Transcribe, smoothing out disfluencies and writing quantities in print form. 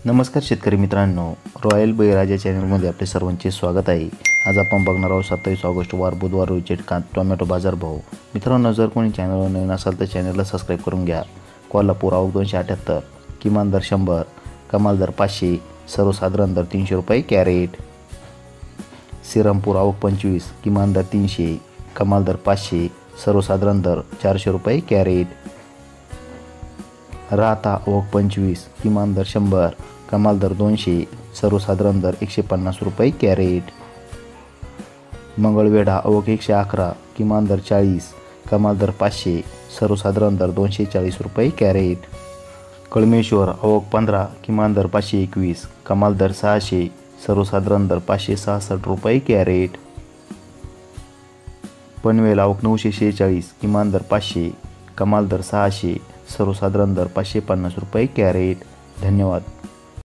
नमस्कार शेतकरी मित्रांनो, रॉयल बळीराजा चॅनलमध्ये आपले सर्वांचे स्वागत आहे। आज आपण बघणार आहोत 27 ऑगस्ट वार बुधवार रोजचे टोमॅटो बाजारभाव। मित्रांनो, जर कोणी चॅनलवर नवीन असाल तर चॅनलला सबस्क्राईब करून घ्या। कोल्हापूर आवक 278, किमान दर 100, कमाल दर 500, सर्वसाधारण दर 300 रुपये कॅरेट। श्रीरामपूर आवक 25, किमान दर 300, कमाल दर 500, सर्वसाधारण दर 400 रुपये कॅरेट। राहता आवक 25, किमान दर 100, कमाल दर 200, सर्वसाधारण दर 150 रुपये कॅरेट। मंगळवेढा आवक 111, किमान दर 40, कमाल दर 500, सर्वसाधारण दर 240 रुपये कॅरेट। कळमेश्वर आवक 15, किमान दर 521, कमाल दर 600, सर्वसाधारण दर 566 रुपये कॅरेट। पनवेल आवक 946, किमान दर 500, कमाल दर 600, सर्वसाधारण दर 550 रुपये कॅरेट। धन्यवाद।